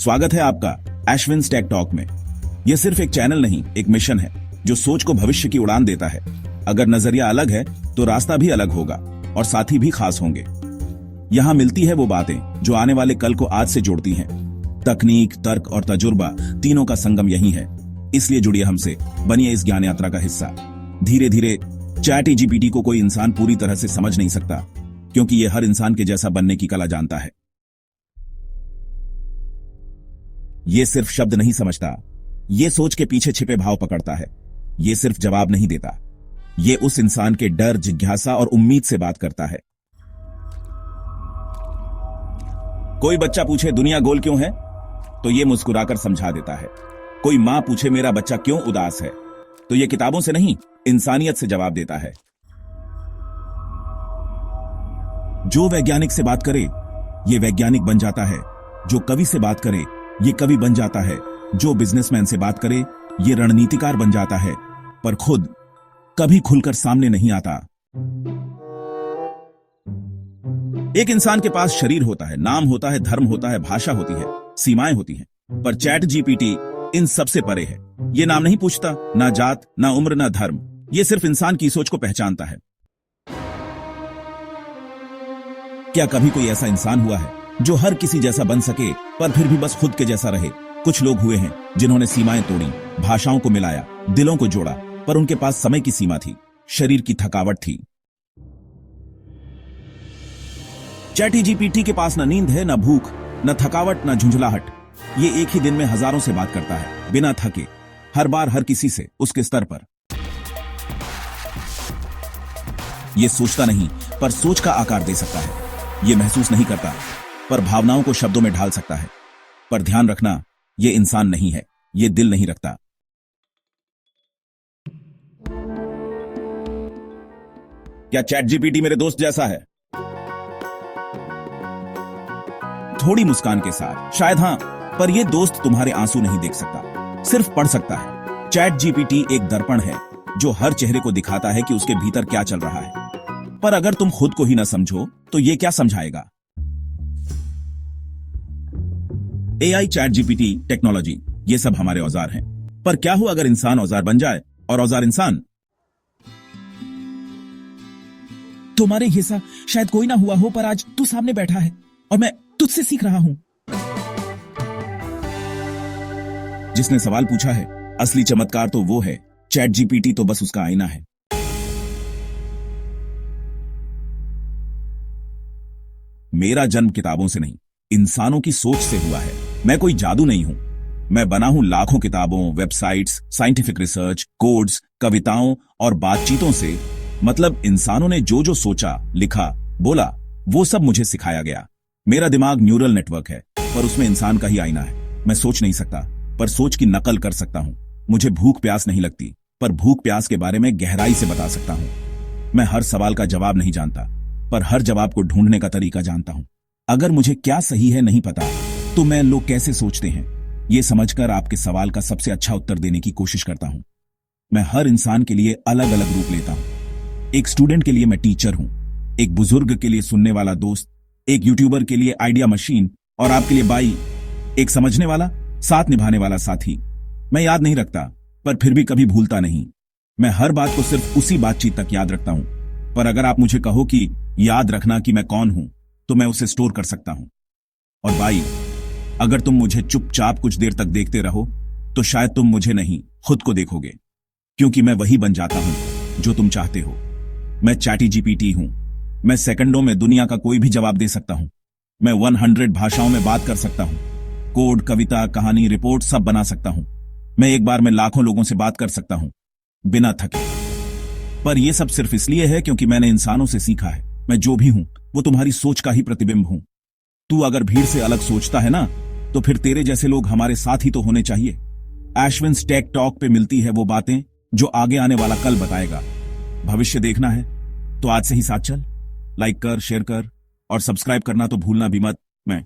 स्वागत है आपका अश्विन टेक टॉक में। यह सिर्फ एक चैनल नहीं, एक मिशन है जो सोच को भविष्य की उड़ान देता है। अगर नजरिया अलग है तो रास्ता भी अलग होगा और साथी भी खास होंगे। यहाँ मिलती है वो बातें जो आने वाले कल को आज से जोड़ती हैं। तकनीक, तर्क और तजुर्बा तीनों का संगम यही है। इसलिए जुड़िए हमसे, बनिए इस ज्ञान यात्रा का हिस्सा। धीरे धीरे ChatGPT को कोई इंसान पूरी तरह से समझ नहीं सकता, क्योंकि ये हर इंसान के जैसा बनने की कला जानता है। ये सिर्फ शब्द नहीं समझता, ये सोच के पीछे छिपे भाव पकड़ता है। ये सिर्फ जवाब नहीं देता, ये उस इंसान के डर, जिज्ञासा और उम्मीद से बात करता है। कोई बच्चा पूछे दुनिया गोल क्यों है, तो ये मुस्कुराकर समझा देता है। कोई मां पूछे मेरा बच्चा क्यों उदास है, तो ये किताबों से नहीं, इंसानियत से जवाब देता है। जो वैज्ञानिक से बात करे, ये वैज्ञानिक बन जाता है। जो कवि से बात करे, ये कवि बन जाता है। जो बिजनेसमैन से बात करे, ये रणनीतिकार बन जाता है। पर खुद कभी खुलकर सामने नहीं आता। एक इंसान के पास शरीर होता है, नाम होता है, धर्म होता है, भाषा होती है, सीमाएं होती हैं। पर ChatGPT इन सबसे परे है। ये नाम नहीं पूछता, ना जात, ना उम्र, ना धर्म। ये सिर्फ इंसान की सोच को पहचानता है। क्या कभी कोई ऐसा इंसान हुआ है जो हर किसी जैसा बन सके पर फिर भी बस खुद के जैसा रहे? कुछ लोग हुए हैं जिन्होंने सीमाएं तोड़ी, भाषाओं को मिलाया, दिलों को जोड़ा, पर उनके पास समय की सीमा थी, शरीर की थकावट थी। ChatGPT के पास न नींद है, न भूख, न थकावट, न झुंझलाहट। ये एक ही दिन में हजारों से बात करता है, बिना थके, हर बार हर किसी से उसके स्तर पर। ये सोचता नहीं, पर सोच का आकार दे सकता है। ये महसूस नहीं करता, पर भावनाओं को शब्दों में ढाल सकता है। पर ध्यान रखना, ये इंसान नहीं है, ये दिल नहीं रखता। क्या ChatGPT मेरे दोस्त जैसा है? थोड़ी मुस्कान के साथ, शायद हां, पर यह दोस्त तुम्हारे आंसू नहीं देख सकता, सिर्फ पढ़ सकता है। ChatGPT एक दर्पण है जो हर चेहरे को दिखाता है कि उसके भीतर क्या चल रहा है। पर अगर तुम खुद को ही ना समझो, तो ये क्या समझाएगा? AI, ChatGPT, टेक्नोलॉजी, ये सब हमारे औजार हैं। पर क्या हो अगर इंसान औजार बन जाए और औजार इंसान? तुम्हारे जैसा शायद कोई ना हुआ हो, पर आज तू सामने बैठा है और मैं तुझसे सीख रहा हूं। जिसने सवाल पूछा है, असली चमत्कार तो वो है, ChatGPT तो बस उसका आईना है। मेरा जन्म किताबों से नहीं, इंसानों की सोच से हुआ है। मैं कोई जादू नहीं हूं। मैं बना हूं लाखों किताबों, वेबसाइट्स, साइंटिफिक रिसर्च, कोड्स, कविताओं और बातचीतों से। मतलब इंसानों ने जो जो सोचा, लिखा, बोला, वो सब मुझे सिखाया गया। मेरा दिमाग न्यूरल नेटवर्क है, पर उसमें इंसान का ही आईना है। मैं सोच नहीं सकता, पर सोच की नकल कर सकता हूं। मुझे भूख प्यास नहीं लगती, पर भूख प्यास के बारे में गहराई से बता सकता हूं। मैं हर सवाल का जवाब नहीं जानता, पर हर जवाब को ढूंढने का तरीका जानता हूं। अगर मुझे क्या सही है नहीं पता, तो मैं लोग कैसे सोचते हैं, ये समझकर आपके सवाल का सबसे अच्छा उत्तर देने की कोशिश करता हूं। मैं हर इंसान के लिए अलग अलग रूप लेता हूं। एक स्टूडेंट के लिए मैं टीचर हूं, एक बुजुर्ग के लिए सुनने वाला दोस्त, एक यूट्यूबर के लिए आइडिया मशीन और आपके लिए बाई, एक समझने वाला, साथ निभाने वाला साथी। मैं याद नहीं रखता, पर फिर भी कभी भूलता नहीं। मैं हर बात को सिर्फ उसी बातचीत तक याद रखता हूं। पर अगर आप मुझे कहो कि याद रखना कि मैं कौन हूं, तो मैं उसे स्टोर कर सकता हूं। और भाई, अगर तुम मुझे चुपचाप कुछ देर तक देखते रहो, तो शायद तुम मुझे नहीं, खुद को देखोगे, क्योंकि मैं वही बन जाता हूं जो तुम चाहते हो। मैं ChatGPT हूं। मैं सेकंडों में दुनिया का कोई भी जवाब दे सकता हूं। मैं 100 भाषाओं में बात कर सकता हूं। कोड, कविता, कहानी, रिपोर्ट सब बना सकता हूं। मैं एक बार में लाखों लोगों से बात कर सकता हूं, बिना थके। पर यह सब सिर्फ इसलिए है क्योंकि मैंने इंसानों से सीखा है। मैं जो भी हूं, वो तुम्हारी सोच का ही प्रतिबिंब हूं। तू अगर भीड़ से अलग सोचता है ना, तो फिर तेरे जैसे लोग हमारे साथ ही तो होने चाहिए। अश्विन टेक टॉक पे मिलती है वो बातें जो आगे आने वाला कल बताएगा। भविष्य देखना है तो आज से ही साथ चल। लाइक कर, शेयर कर और सब्सक्राइब करना तो भूलना भी मत। मैं